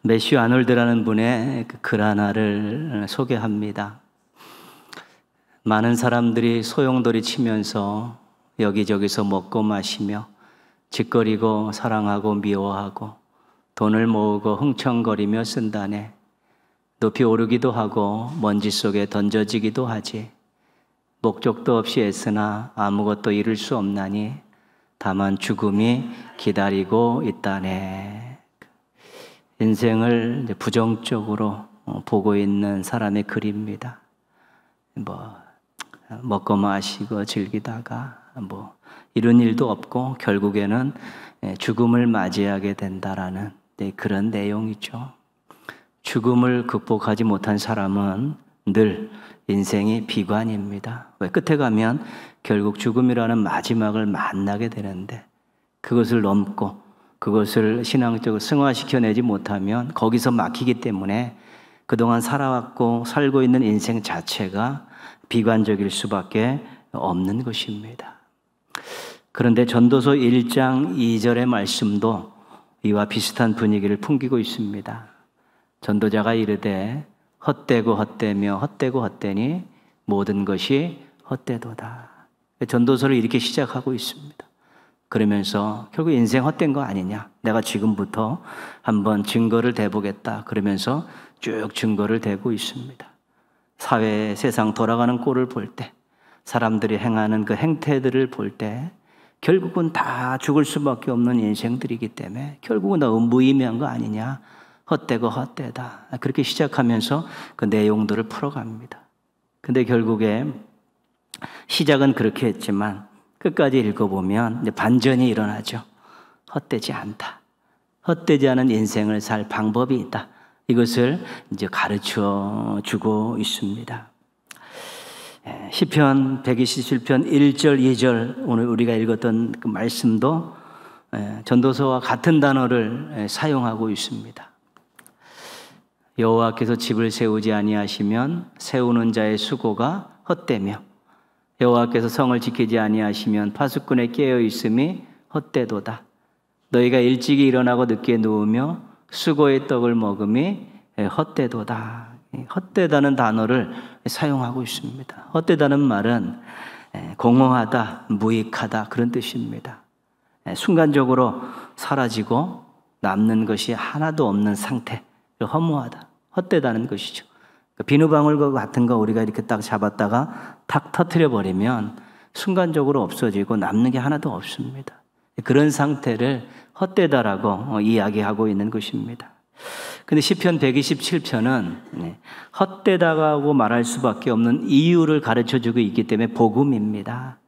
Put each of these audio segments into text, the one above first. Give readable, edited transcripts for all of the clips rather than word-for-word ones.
매슈 아놀드라는 분의 그 글 하나를 소개합니다. 많은 사람들이 소용돌이 치면서 여기저기서 먹고 마시며 짓거리고 사랑하고 미워하고 돈을 모으고 흥청거리며 쓴다네. 높이 오르기도 하고 먼지 속에 던져지기도 하지. 목적도 없이 애쓰나 아무것도 이룰 수 없나니 다만 죽음이 기다리고 있다네. 인생을 부정적으로 보고 있는 사람의 글입니다. 먹고 마시고 즐기다가 이런 일도 없고 결국에는 죽음을 맞이하게 된다라는 그런 내용이죠. 죽음을 극복하지 못한 사람은 늘 인생이 비관입니다. 왜? 끝에 가면 결국 죽음이라는 마지막을 만나게 되는데 그것을 넘고 그것을 신앙적으로 승화시켜내지 못하면 거기서 막히기 때문에 그동안 살아왔고 살고 있는 인생 자체가 비관적일 수밖에 없는 것입니다. 그런데 전도서 1장 2절의 말씀도 이와 비슷한 분위기를 풍기고 있습니다. 전도자가 이르되 헛되고 헛되며 헛되고 헛되니 모든 것이 헛되도다. 전도서를 이렇게 시작하고 있습니다. 그러면서 결국 인생 헛된 거 아니냐? 내가 지금부터 한번 증거를 대보겠다. 그러면서 쭉 증거를 대고 있습니다. 사회, 세상 돌아가는 꼴을 볼 때, 사람들이 행하는 그 행태들을 볼 때 결국은 다 죽을 수밖에 없는 인생들이기 때문에 결국은 너무 무의미한 거 아니냐? 헛되고 헛되다. 그렇게 시작하면서 그 내용들을 풀어갑니다. 근데 결국에 시작은 그렇게 했지만 끝까지 읽어보면 이제 반전이 일어나죠. 헛되지 않다. 헛되지 않은 인생을 살 방법이 있다. 이것을 이제 가르쳐 주고 있습니다. 시편 127편 1절 2절 오늘 우리가 읽었던 그 말씀도 전도서와 같은 단어를 사용하고 있습니다. 여호와께서 집을 세우지 아니하시면 세우는 자의 수고가 헛되며 여호와께서 성을 지키지 아니하시면 파수꾼의 깨어 있음이 헛되도다. 너희가 일찍이 일어나고 늦게 누우며 수고의 떡을 먹음이 헛되도다. 헛되다는 단어를 사용하고 있습니다. 헛되다는 말은 공허하다, 무익하다 그런 뜻입니다. 순간적으로 사라지고 남는 것이 하나도 없는 상태, 허무하다, 헛되다는 것이죠. 비누방울 같은 거 우리가 이렇게 딱 잡았다가 탁 터뜨려 버리면 순간적으로 없어지고 남는 게 하나도 없습니다. 그런 상태를 헛되다라고 이야기하고 있는 것입니다. 근데 시편 127편은 헛되다고 말할 수밖에 없는 이유를 가르쳐주고 있기 때문에 복음입니다.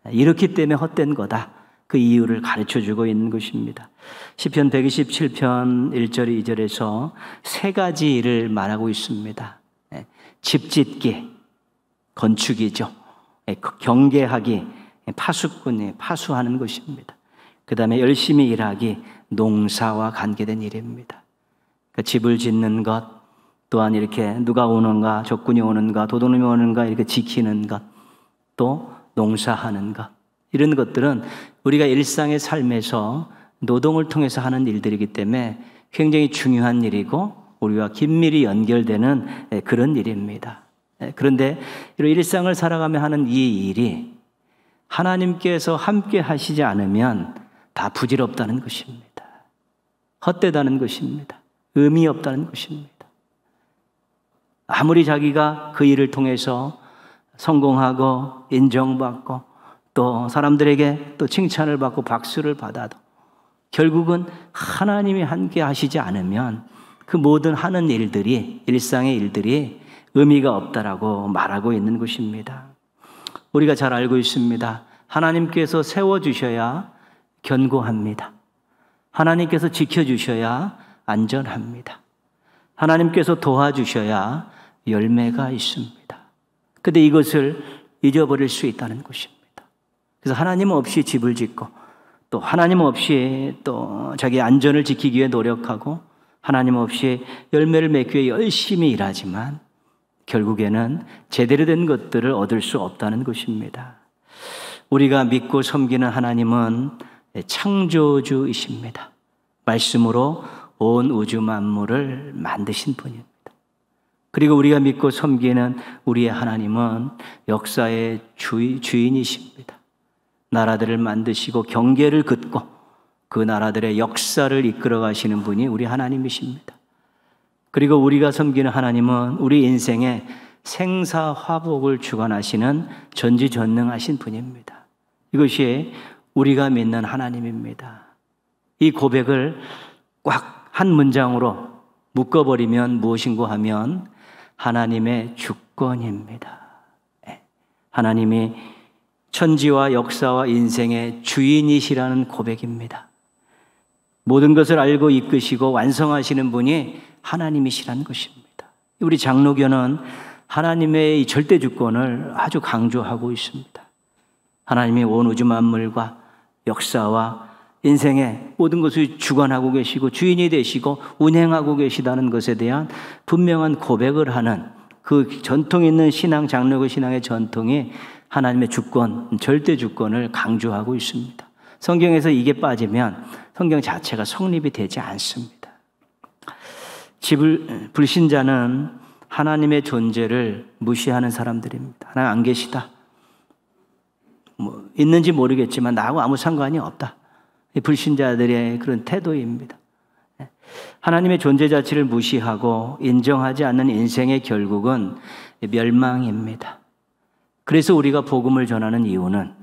이렇기 때문에 헛된 거다. 그 이유를 가르쳐주고 있는 것입니다. 시편 127편 1절 2절에서 세 가지 일을 말하고 있습니다. 집짓기, 건축이죠. 경계하기, 파수꾼이 파수하는 것입니다. 그 다음에 열심히 일하기, 농사와 관계된 일입니다. 집을 짓는 것, 또한 이렇게 누가 오는가, 적군이 오는가, 도둑놈이 오는가 이렇게 지키는 것, 또 농사하는 것. 이런 것들은 우리가 일상의 삶에서 노동을 통해서 하는 일들이기 때문에 굉장히 중요한 일이고 우리와 긴밀히 연결되는 그런 일입니다. 그런데 이런 일상을 살아가며 하는 이 일이 하나님께서 함께 하시지 않으면 다 부질없다는 것입니다. 헛되다는 것입니다. 의미 없다는 것입니다. 아무리 자기가 그 일을 통해서 성공하고 인정받고 또 사람들에게 또 칭찬을 받고 박수를 받아도 결국은 하나님이 함께 하시지 않으면 그 모든 하는 일들이, 일상의 일들이 의미가 없다라고 말하고 있는 것입니다. 우리가 잘 알고 있습니다. 하나님께서 세워주셔야 견고합니다. 하나님께서 지켜주셔야 안전합니다. 하나님께서 도와주셔야 열매가 있습니다. 그런데 이것을 잊어버릴 수 있다는 것입니다. 그래서 하나님 없이 집을 짓고 또 하나님 없이 또 자기 안전을 지키기 위해 노력하고 하나님 없이 열매를 맺기 위해 열심히 일하지만 결국에는 제대로 된 것들을 얻을 수 없다는 것입니다. 우리가 믿고 섬기는 하나님은 창조주이십니다. 말씀으로 온 우주 만물을 만드신 분입니다. 그리고 우리가 믿고 섬기는 우리의 하나님은 역사의 주인이십니다. 나라들을 만드시고 경계를 긋고 그 나라들의 역사를 이끌어 가시는 분이 우리 하나님이십니다. 그리고 우리가 섬기는 하나님은 우리 인생의 생사화복을 주관하시는 전지전능하신 분입니다. 이것이 우리가 믿는 하나님입니다. 이 고백을 꽉 한 문장으로 묶어버리면 무엇인고 하면 하나님의 주권입니다. 하나님이 천지와 역사와 인생의 주인이시라는 고백입니다. 모든 것을 알고 이끄시고 완성하시는 분이 하나님이시라는 것입니다. 우리 장로교는 하나님의 이 절대 주권을 아주 강조하고 있습니다. 하나님이 온 우주 만물과 역사와 인생의 모든 것을 주관하고 계시고 주인이 되시고 운행하고 계시다는 것에 대한 분명한 고백을 하는 그 전통 있는 신앙, 장로교 신앙의 전통이 하나님의 주권, 절대 주권을 강조하고 있습니다. 성경에서 이게 빠지면 성경 자체가 성립이 되지 않습니다. 불신자는 하나님의 존재를 무시하는 사람들입니다. 하나님 안 계시다. 있는지 모르겠지만 나하고 아무 상관이 없다. 불신자들의 그런 태도입니다. 하나님의 존재 자체를 무시하고 인정하지 않는 인생의 결국은 멸망입니다. 그래서 우리가 복음을 전하는 이유는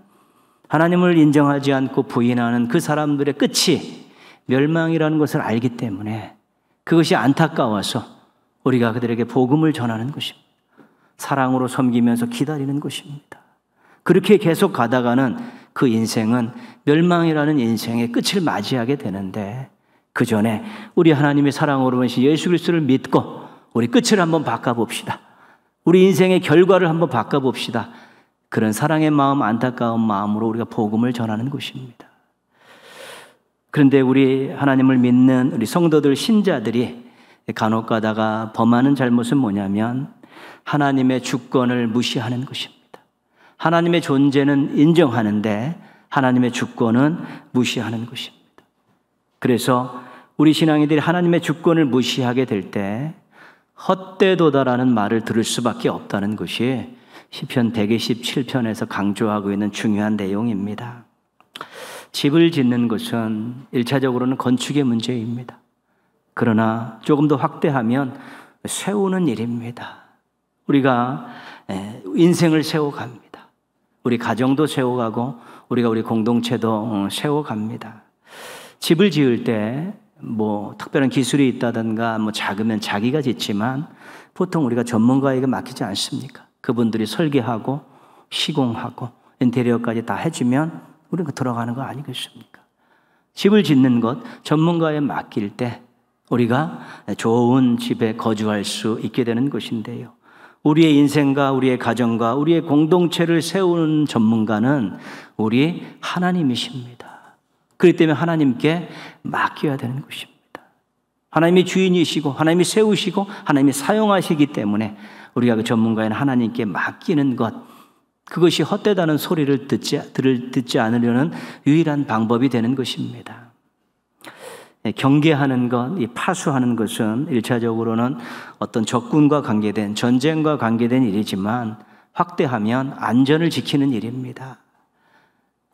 하나님을 인정하지 않고 부인하는 그 사람들의 끝이 멸망이라는 것을 알기 때문에 그것이 안타까워서 우리가 그들에게 복음을 전하는 것입니다. 사랑으로 섬기면서 기다리는 것입니다. 그렇게 계속 가다가는 그 인생은 멸망이라는 인생의 끝을 맞이하게 되는데 그 전에 우리 하나님의 사랑으로 오신 예수 그리스도를 믿고 우리 끝을 한번 바꿔봅시다. 우리 인생의 결과를 한번 바꿔봅시다. 그런 사랑의 마음, 안타까운 마음으로 우리가 복음을 전하는 것입니다. 그런데 우리 하나님을 믿는 우리 성도들, 신자들이 간혹 가다가 범하는 잘못은 뭐냐면 하나님의 주권을 무시하는 것입니다. 하나님의 존재는 인정하는데 하나님의 주권은 무시하는 것입니다. 그래서 우리 신앙인들이 하나님의 주권을 무시하게 될 때 헛되도다라는 말을 들을 수밖에 없다는 것이 시편 127편에서 강조하고 있는 중요한 내용입니다. 집을 짓는 것은 1차적으로는 건축의 문제입니다. 그러나 조금 더 확대하면 세우는 일입니다. 우리가 인생을 세워갑니다. 우리 가정도 세워가고 우리가 우리 공동체도 세워갑니다. 집을 지을 때 특별한 기술이 있다든가 작으면 자기가 짓지만 보통 우리가 전문가에게 맡기지 않습니까? 그분들이 설계하고 시공하고 인테리어까지 다 해주면 우리가 들어가는 거 아니겠습니까? 집을 짓는 것 전문가에 맡길 때 우리가 좋은 집에 거주할 수 있게 되는 것인데요. 우리의 인생과 우리의 가정과 우리의 공동체를 세우는 전문가는 우리 하나님이십니다. 그렇기 때문에 하나님께 맡겨야 되는 것입니다. 하나님이 주인이시고 하나님이 세우시고 하나님이 사용하시기 때문에 우리가 그 전문가인 하나님께 맡기는 것, 그것이 헛되다는 소리를 듣지 않으려는 유일한 방법이 되는 것입니다. 경계하는 것, 파수하는 것은 1차적으로는 어떤 적군과 관계된, 전쟁과 관계된 일이지만 확대하면 안전을 지키는 일입니다.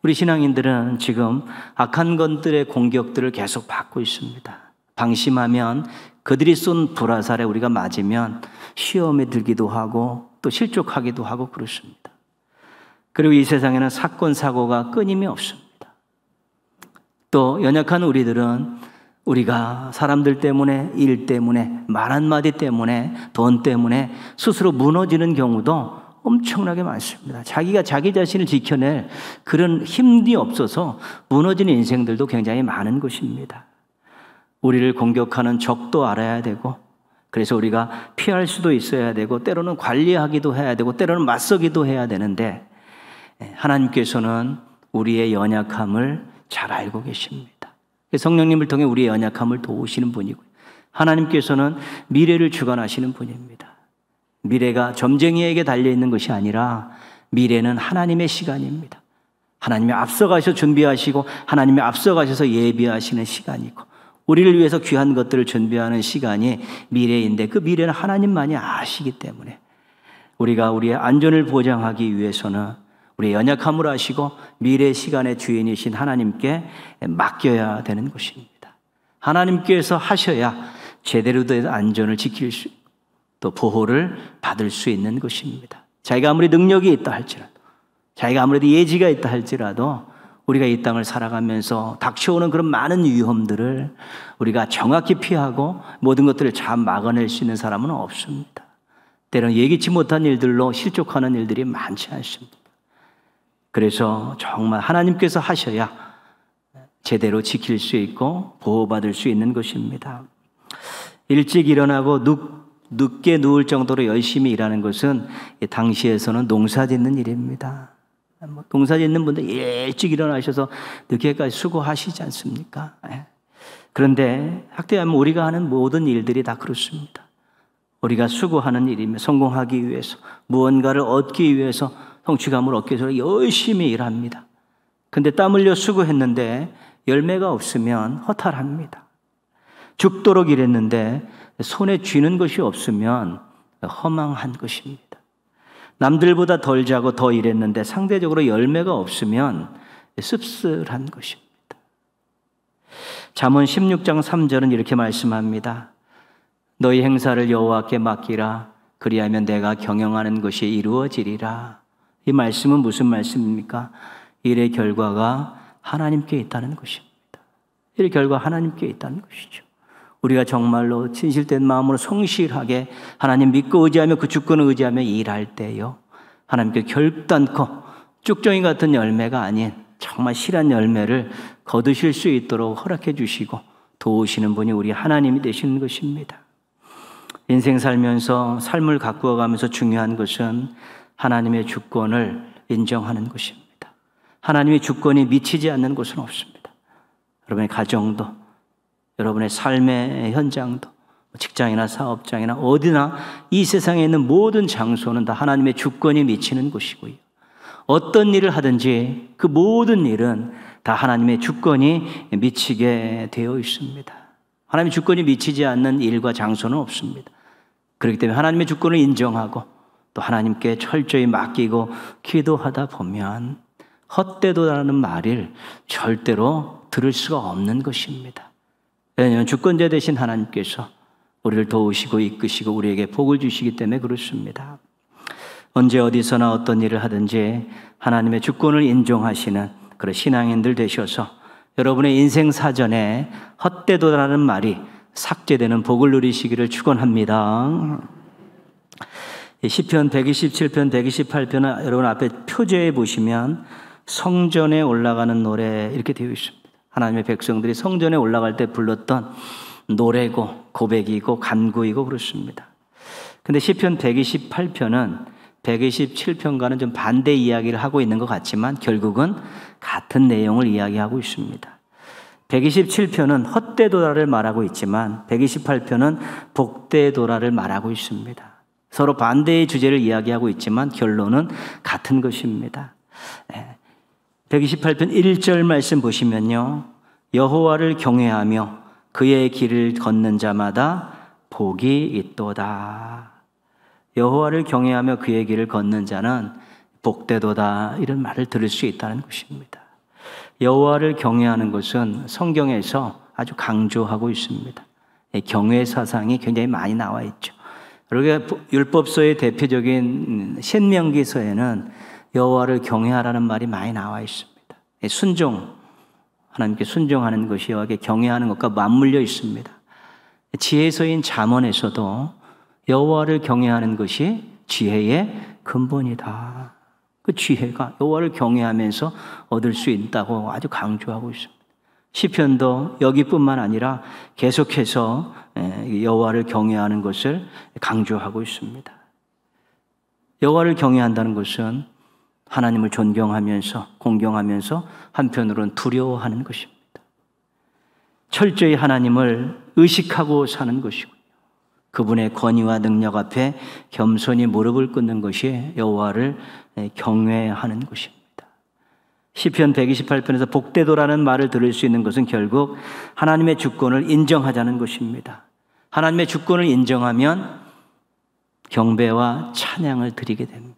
우리 신앙인들은 지금 악한 것들의 공격들을 계속 받고 있습니다. 방심하면 그들이 쏜 불화살에 우리가 맞으면 시험에 들기도 하고 또 실족하기도 하고 그렇습니다. 그리고 이 세상에는 사건, 사고가 끊임이 없습니다. 또 연약한 우리들은 우리가 사람들 때문에, 일 때문에, 말 한마디 때문에, 돈 때문에 스스로 무너지는 경우도 엄청나게 많습니다. 자기가 자기 자신을 지켜낼 그런 힘이 없어서 무너지는 인생들도 굉장히 많은 것입니다. 우리를 공격하는 적도 알아야 되고, 그래서 우리가 피할 수도 있어야 되고, 때로는 관리하기도 해야 되고, 때로는 맞서기도 해야 되는데, 하나님께서는 우리의 연약함을 잘 알고 계십니다. 성령님을 통해 우리의 연약함을 도우시는 분이고요. 하나님께서는 미래를 주관하시는 분입니다. 미래가 점쟁이에게 달려있는 것이 아니라 미래는 하나님의 시간입니다. 하나님이 앞서가셔서 준비하시고 하나님이 앞서가셔서 예비하시는 시간이고 우리를 위해서 귀한 것들을 준비하는 시간이 미래인데 그 미래는 하나님만이 아시기 때문에 우리가 우리의 안전을 보장하기 위해서는 우리의 연약함을 아시고 미래 시간의 주인이신 하나님께 맡겨야 되는 것입니다. 하나님께서 하셔야 제대로 된 안전을 지킬 수, 또 보호를 받을 수 있는 것입니다. 자기가 아무리 능력이 있다 할지라도, 자기가 아무래도 예지가 있다 할지라도 우리가 이 땅을 살아가면서 닥쳐오는 그런 많은 위험들을 우리가 정확히 피하고 모든 것들을 잘 막아낼 수 있는 사람은 없습니다. 때로는 예기치 못한 일들로 실족하는 일들이 많지 않습니다. 그래서 정말 하나님께서 하셔야 제대로 지킬 수 있고 보호받을 수 있는 것입니다. 일찍 일어나고 늦게 누울 정도로 열심히 일하는 것은 당시에서는 농사 짓는 일입니다. 농사 짓는 분들 일찍 일어나셔서 늦게까지 수고하시지 않습니까? 그런데 학대하면 우리가 하는 모든 일들이 다 그렇습니다. 우리가 수고하는 일이며 성공하기 위해서 무언가를 얻기 위해서 성취감을 얻기 위해서 열심히 일합니다. 근데 땀 흘려 수고했는데 열매가 없으면 허탈합니다. 죽도록 일했는데 손에 쥐는 것이 없으면 허망한 것입니다. 남들보다 덜 자고 더 일했는데 상대적으로 열매가 없으면 씁쓸한 것입니다. 잠언 16장 3절은 이렇게 말씀합니다. 너희 행사를 여호와께 맡기라. 그리하면 내가 경영하는 것이 이루어지리라. 이 말씀은 무슨 말씀입니까? 일의 결과가 하나님께 있다는 것입니다. 일의 결과가 하나님께 있다는 것이죠. 우리가 정말로 진실된 마음으로 성실하게 하나님 믿고 의지하며 그 주권을 의지하며 일할 때요, 하나님께 결단코 쭉정이 같은 열매가 아닌 정말 실한 열매를 거두실 수 있도록 허락해 주시고 도우시는 분이 우리 하나님이 되시는 것입니다. 인생 살면서 삶을 가꾸어 가면서 중요한 것은 하나님의 주권을 인정하는 것입니다. 하나님의 주권이 미치지 않는 곳은 없습니다. 여러분의 가정도, 여러분의 삶의 현장도, 직장이나 사업장이나 어디나 이 세상에 있는 모든 장소는 다 하나님의 주권이 미치는 곳이고요. 어떤 일을 하든지 그 모든 일은 다 하나님의 주권이 미치게 되어 있습니다. 하나님의 주권이 미치지 않는 일과 장소는 없습니다. 그렇기 때문에 하나님의 주권을 인정하고 또 하나님께 철저히 맡기고 기도하다 보면 헛되도라는 말을 절대로 들을 수가 없는 것입니다. 왜냐하면 주권자 되신 하나님께서 우리를 도우시고 이끄시고 우리에게 복을 주시기 때문에 그렇습니다. 언제 어디서나 어떤 일을 하든지 하나님의 주권을 인정하시는 그런 신앙인들 되셔서 여러분의 인생 사전에 헛되도라는 말이 삭제되는 복을 누리시기를 축원합니다. 시편 127편, 128편은 여러분 앞에 표제에 보시면 성전에 올라가는 노래 이렇게 되어 있습니다. 하나님의 백성들이 성전에 올라갈 때 불렀던 노래고 고백이고 간구이고 그렇습니다. 근데 시편 128편은 127편과는 좀 반대 이야기를 하고 있는 것 같지만 결국은 같은 내용을 이야기하고 있습니다. 127편은 헛되도라를 말하고 있지만 128편은 복되도라를 말하고 있습니다. 서로 반대의 주제를 이야기하고 있지만 결론은 같은 것입니다. 128편 1절 말씀 보시면요, 여호와를 경외하며 그의 길을 걷는 자마다 복이 있도다. 여호와를 경외하며 그의 길을 걷는 자는 복되도다, 이런 말을 들을 수 있다는 것입니다. 여호와를 경외하는 것은 성경에서 아주 강조하고 있습니다. 경외 사상이 굉장히 많이 나와 있죠. 그리고 율법서의 대표적인 신명기서에는 여호와를 경외하라는 말이 많이 나와 있습니다. 순종, 하나님께 순종하는 것이 여호와께 경외하는 것과 맞물려 있습니다. 지혜서인 잠언에서도 여호와를 경외하는 것이 지혜의 근본이다. 그 지혜가 여호와를 경외하면서 얻을 수 있다고 아주 강조하고 있습니다. 시편도 여기뿐만 아니라 계속해서 여호와를 경외하는 것을 강조하고 있습니다. 여호와를 경외한다는 것은 하나님을 존경하면서 공경하면서 한편으로는 두려워하는 것입니다. 철저히 하나님을 의식하고 사는 것이고요. 그분의 권위와 능력 앞에 겸손히 무릎을 꿇는 것이 여호와를 경외하는 것입니다. 시편 128편에서 복되도라는 말을 들을 수 있는 것은 결국 하나님의 주권을 인정하자는 것입니다. 하나님의 주권을 인정하면 경배와 찬양을 드리게 됩니다.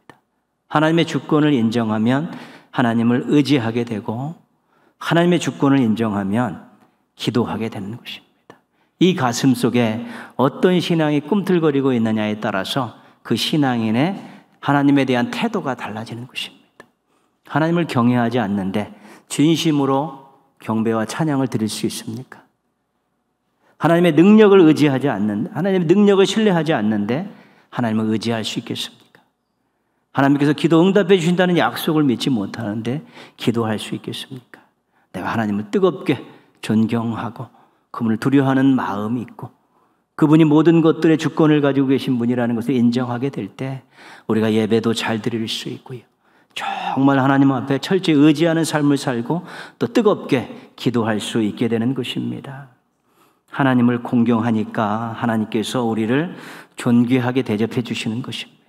하나님의 주권을 인정하면 하나님을 의지하게 되고, 하나님의 주권을 인정하면 기도하게 되는 것입니다. 이 가슴 속에 어떤 신앙이 꿈틀거리고 있느냐에 따라서 그 신앙인의 하나님에 대한 태도가 달라지는 것입니다. 하나님을 경외하지 않는데 진심으로 경배와 찬양을 드릴 수 있습니까? 하나님의 능력을 의지하지 않는데, 하나님의 능력을 신뢰하지 않는데 하나님을 의지할 수 있겠습니까? 하나님께서 기도 응답해 주신다는 약속을 믿지 못하는데 기도할 수 있겠습니까? 내가 하나님을 뜨겁게 존경하고 그분을 두려워하는 마음이 있고 그분이 모든 것들의 주권을 가지고 계신 분이라는 것을 인정하게 될 때 우리가 예배도 잘 드릴 수 있고요. 정말 하나님 앞에 철저히 의지하는 삶을 살고 또 뜨겁게 기도할 수 있게 되는 것입니다. 하나님을 공경하니까 하나님께서 우리를 존귀하게 대접해 주시는 것입니다.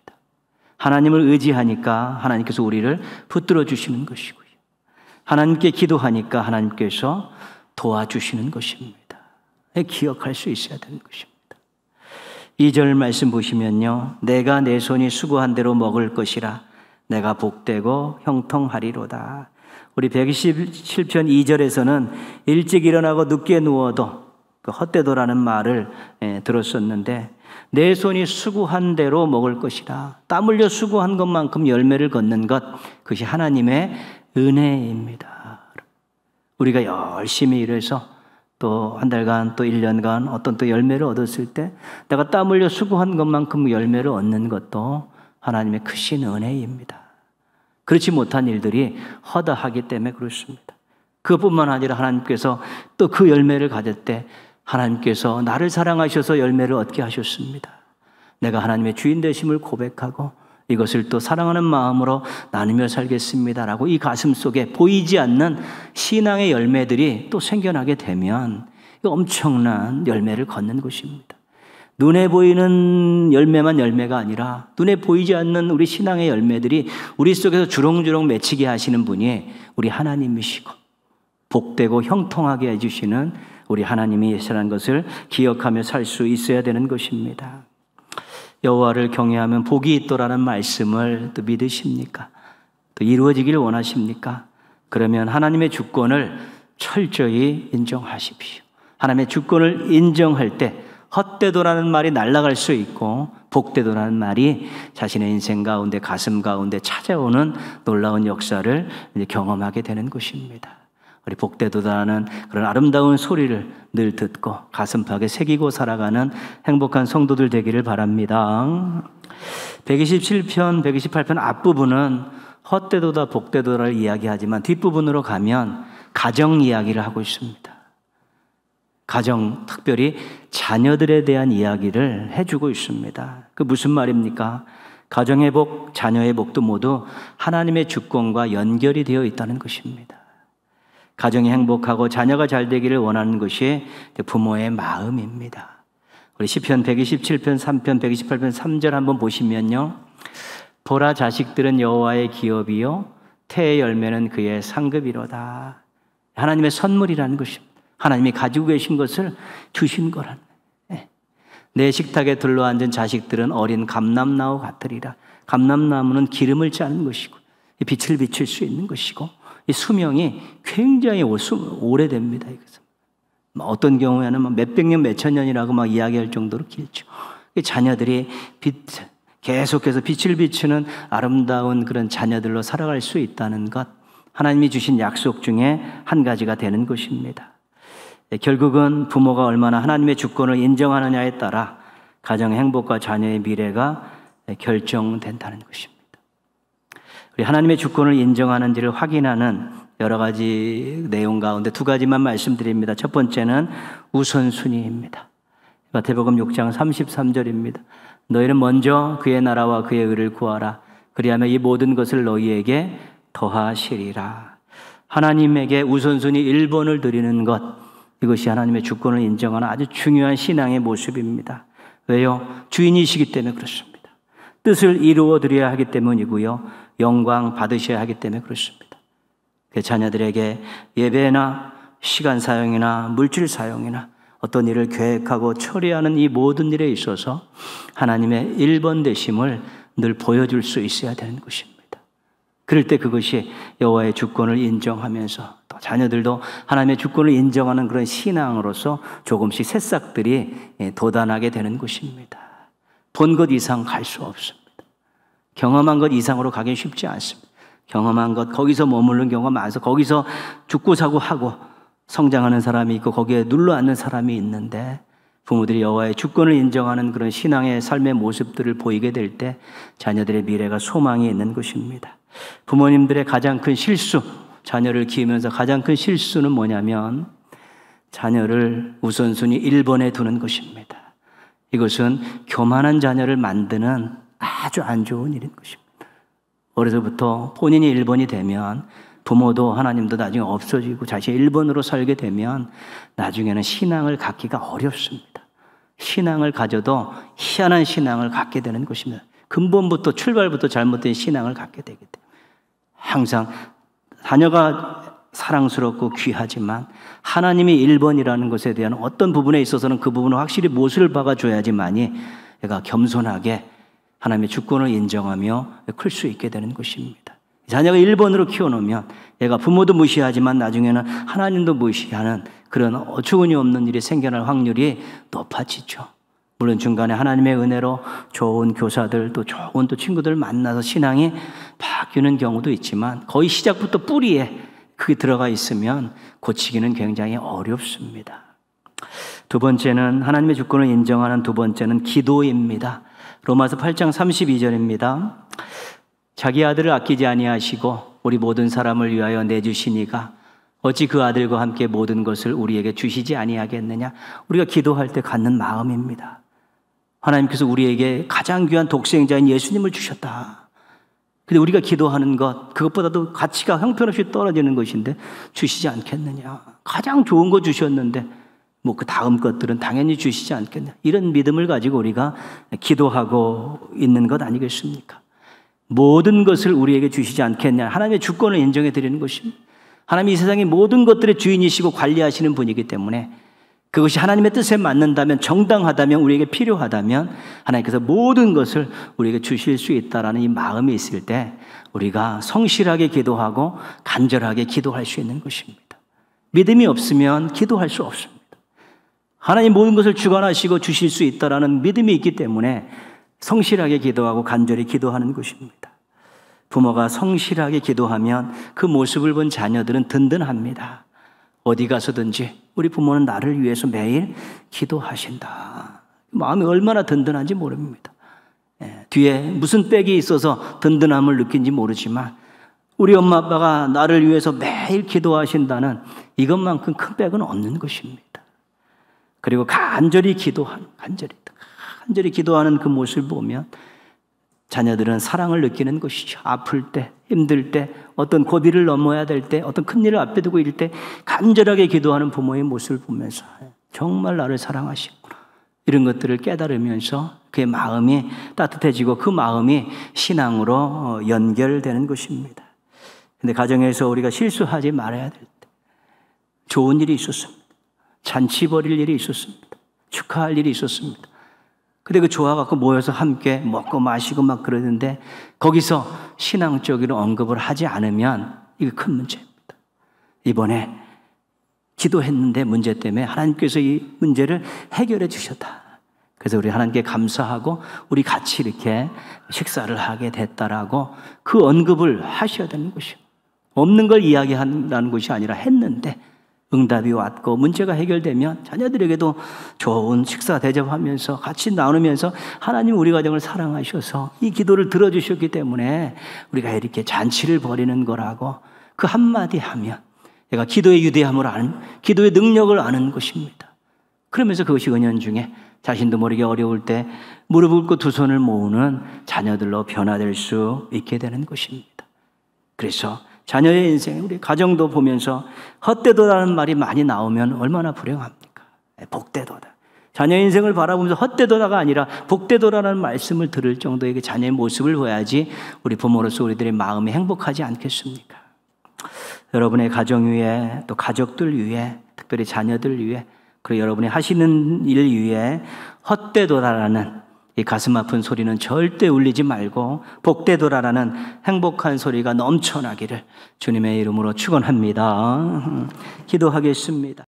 하나님을 의지하니까 하나님께서 우리를 붙들어 주시는 것이고요. 하나님께 기도하니까 하나님께서 도와주시는 것입니다. 기억할 수 있어야 되는 것입니다. 2절 말씀 보시면요. 내가 내 손이 수고한 대로 먹을 것이라 내가 복되고 형통하리로다. 우리 127편 2절에서는 일찍 일어나고 늦게 누워도 그 헛되도라는 말을 들었었는데, 내 손이 수고한 대로 먹을 것이라, 땀 흘려 수고한 것만큼 열매를 걷는 것, 그것이 하나님의 은혜입니다. 우리가 열심히 일해서 또 한 달간 또 1년간 어떤 또 열매를 얻었을 때 내가 땀 흘려 수고한 것만큼 열매를 얻는 것도 하나님의 크신 은혜입니다. 그렇지 못한 일들이 허다하기 때문에 그렇습니다. 그것뿐만 아니라 하나님께서 또 그 열매를 가질 때 하나님께서 나를 사랑하셔서 열매를 얻게 하셨습니다. 내가 하나님의 주인 되심을 고백하고 이것을 또 사랑하는 마음으로 나누며 살겠습니다라고 이 가슴 속에 보이지 않는 신앙의 열매들이 또 생겨나게 되면 엄청난 열매를 걷는 것입니다. 눈에 보이는 열매만 열매가 아니라 눈에 보이지 않는 우리 신앙의 열매들이 우리 속에서 주렁주렁 맺히게 하시는 분이 우리 하나님이시고 복되고 형통하게 해주시는 우리 하나님이 계시라는 것을 기억하며 살 수 있어야 되는 것입니다. 여호와를 경외하면 복이 있도라는 말씀을 또 믿으십니까? 또 이루어지길 원하십니까? 그러면 하나님의 주권을 철저히 인정하십시오. 하나님의 주권을 인정할 때 헛되도라는 말이 날아갈 수 있고 복되도라는 말이 자신의 인생 가운데 가슴 가운데 찾아오는 놀라운 역사를 이제 경험하게 되는 것입니다. 우리 복되도다라는 그런 아름다운 소리를 늘 듣고 가슴팍에 새기고 살아가는 행복한 성도들 되기를 바랍니다. 127편, 128편 앞부분은 헛되도다 복되도다를 이야기하지만 뒷부분으로 가면 가정 이야기를 하고 있습니다. 가정, 특별히 자녀들에 대한 이야기를 해주고 있습니다. 그 무슨 말입니까? 가정의 복, 자녀의 복도 모두 하나님의 주권과 연결이 되어 있다는 것입니다. 가정이 행복하고 자녀가 잘 되기를 원하는 것이 부모의 마음입니다. 우리 시편 127편 3편 128편 3절 한번 보시면요. 보라, 자식들은 여호와의 기업이요 태의 열매는 그의 상급이로다. 하나님의 선물이라는 것입니다. 하나님이 가지고 계신 것을 주신 거라는 거예요. 내 식탁에 둘러앉은 자식들은 어린 감람나무 같으리라. 감람나무는 기름을 짜는 것이고 빛을 비출 수 있는 것이고 이 수명이 굉장히 오래됩니다. 어떤 경우에는 몇백 년, 몇천 년이라고 막 이야기할 정도로 길죠. 자녀들이 계속해서 빛을 비추는 아름다운 그런 자녀들로 살아갈 수 있다는 것, 하나님이 주신 약속 중에 한 가지가 되는 것입니다. 결국은 부모가 얼마나 하나님의 주권을 인정하느냐에 따라 가정의 행복과 자녀의 미래가 결정된다는 것입니다. 우리 하나님의 주권을 인정하는지를 확인하는 여러 가지 내용 가운데 두 가지만 말씀드립니다. 첫 번째는 우선순위입니다. 마태복음 6장 33절입니다. 너희는 먼저 그의 나라와 그의 의를 구하라. 그리하면 이 모든 것을 너희에게 더하시리라. 하나님에게 우선순위 1번을 드리는 것, 이것이 하나님의 주권을 인정하는 아주 중요한 신앙의 모습입니다. 왜요? 주인이시기 때문에 그렇습니다. 뜻을 이루어 드려야 하기 때문이고요. 영광 받으셔야 하기 때문에 그렇습니다. 그 자녀들에게 예배나 시간 사용이나 물질 사용이나 어떤 일을 계획하고 처리하는 이 모든 일에 있어서 하나님의 1번 되심을 늘 보여줄 수 있어야 되는 것입니다. 그럴 때 그것이 여호와의 주권을 인정하면서 또 자녀들도 하나님의 주권을 인정하는 그런 신앙으로서 조금씩 새싹들이 돋아나게 되는 것입니다. 본 것 이상 갈 수 없습니다. 경험한 것 이상으로 가긴 쉽지 않습니다. 경험한 것, 거기서 머무르는 경우가 많아서 거기서 죽고 사고 하고 성장하는 사람이 있고 거기에 눌러앉는 사람이 있는데, 부모들이 여호와의 주권을 인정하는 그런 신앙의 삶의 모습들을 보이게 될 때 자녀들의 미래가 소망이 있는 것입니다. 부모님들의 가장 큰 실수, 자녀를 키우면서 가장 큰 실수는 뭐냐면 자녀를 우선순위 1번에 두는 것입니다. 이것은 교만한 자녀를 만드는 아주 안 좋은 일인 것입니다. 어려서부터 본인이 1번이 되면 부모도 하나님도 나중에 없어지고 자신이 1번으로 살게 되면 나중에는 신앙을 갖기가 어렵습니다. 신앙을 가져도 희한한 신앙을 갖게 되는 것입니다. 근본부터 출발부터 잘못된 신앙을 갖게 되기 때문에 항상 자녀가 사랑스럽고 귀하지만 하나님이 1번이라는 것에 대한 어떤 부분에 있어서는 그 부분을 확실히 못을 박아줘야지만이 얘가 겸손하게 하나님의 주권을 인정하며 클 수 있게 되는 것입니다. 자녀가 1번으로 키워놓으면 얘가 부모도 무시하지만 나중에는 하나님도 무시하는 그런 어처구니 없는 일이 생겨날 확률이 높아지죠. 물론 중간에 하나님의 은혜로 좋은 교사들 또 좋은 또 친구들 만나서 신앙이 바뀌는 경우도 있지만 거의 시작부터 뿌리에 그게 들어가 있으면 고치기는 굉장히 어렵습니다. 두 번째는 하나님의 주권을 인정하는 두 번째는 기도입니다. 로마서 8장 32절입니다. 자기 아들을 아끼지 아니하시고 우리 모든 사람을 위하여 내주시니가 어찌 그 아들과 함께 모든 것을 우리에게 주시지 아니하겠느냐. 우리가 기도할 때 갖는 마음입니다. 하나님께서 우리에게 가장 귀한 독생자인 예수님을 주셨다. 근데 우리가 기도하는 것, 그것보다도 가치가 형편없이 떨어지는 것인데 주시지 않겠느냐. 가장 좋은 거 주셨는데 뭐 그 다음 것들은 당연히 주시지 않겠냐. 이런 믿음을 가지고 우리가 기도하고 있는 것 아니겠습니까? 모든 것을 우리에게 주시지 않겠냐. 하나님의 주권을 인정해 드리는 것입니다. 하나님이 이 세상의 모든 것들의 주인이시고 관리하시는 분이기 때문에 그것이 하나님의 뜻에 맞는다면, 정당하다면, 우리에게 필요하다면 하나님께서 모든 것을 우리에게 주실 수 있다라는 이 마음이 있을 때 우리가 성실하게 기도하고 간절하게 기도할 수 있는 것입니다. 믿음이 없으면 기도할 수 없습니다. 하나님 모든 것을 주관하시고 주실 수 있다라는 믿음이 있기 때문에 성실하게 기도하고 간절히 기도하는 것입니다. 부모가 성실하게 기도하면 그 모습을 본 자녀들은 든든합니다. 어디 가서든지 우리 부모는 나를 위해서 매일 기도하신다. 마음이 얼마나 든든한지 모릅니다. 뒤에 무슨 백이 있어서 든든함을 느낀지 모르지만 우리 엄마 아빠가 나를 위해서 매일 기도하신다는 이것만큼 큰 백은 없는 것입니다. 그리고 간절히 기도하는 그 모습을 보면 자녀들은 사랑을 느끼는 것이죠. 아플 때, 힘들 때, 어떤 고비를 넘어야 될 때, 어떤 큰 일을 앞에 두고 있을 때 간절하게 기도하는 부모의 모습을 보면서 정말 나를 사랑하시구나. 이런 것들을 깨달으면서 그의 마음이 따뜻해지고 그 마음이 신앙으로 연결되는 것입니다. 근데 가정에서 우리가 실수하지 말아야 될 때 좋은 일이 있었습니다. 잔치 벌일 일이 있었습니다. 축하할 일이 있었습니다. 근데 그 좋아갖고 모여서 함께 먹고 마시고 막 그러는데 거기서 신앙적으로 언급을 하지 않으면 이게 큰 문제입니다. 이번에 기도했는데 문제 때문에 하나님께서 이 문제를 해결해 주셨다. 그래서 우리 하나님께 감사하고 우리 같이 이렇게 식사를 하게 됐다라고 그 언급을 하셔야 되는 것이에요. 없는 걸 이야기한다는 것이 아니라 했는데 응답이 왔고 문제가 해결되면 자녀들에게도 좋은 식사 대접하면서 같이 나누면서 하나님 우리 가정을 사랑하셔서 이 기도를 들어주셨기 때문에 우리가 이렇게 잔치를 벌이는 거라고 그 한마디 하면 얘가 기도의 유대함을 아는, 기도의 능력을 아는 것입니다. 그러면서 그것이 은연중에 자신도 모르게 어려울 때 무릎 꿇고 두 손을 모으는 자녀들로 변화될 수 있게 되는 것입니다. 그래서 자녀의 인생, 우리 가정도 보면서 헛되도라는 말이 많이 나오면 얼마나 불행합니까? 복되도다. 자녀의 인생을 바라보면서 헛되도다가 아니라 복되도라는 말씀을 들을 정도의 자녀의 모습을 보야지 우리 부모로서 우리들의 마음이 행복하지 않겠습니까? 여러분의 가정 위에, 또 가족들 위에, 특별히 자녀들 위에, 그리고 여러분이 하시는 일 위에 헛되도다라는 이 가슴 아픈 소리는 절대 울리지 말고 복되도다라는 행복한 소리가 넘쳐나기를 주님의 이름으로 축원합니다. 기도하겠습니다.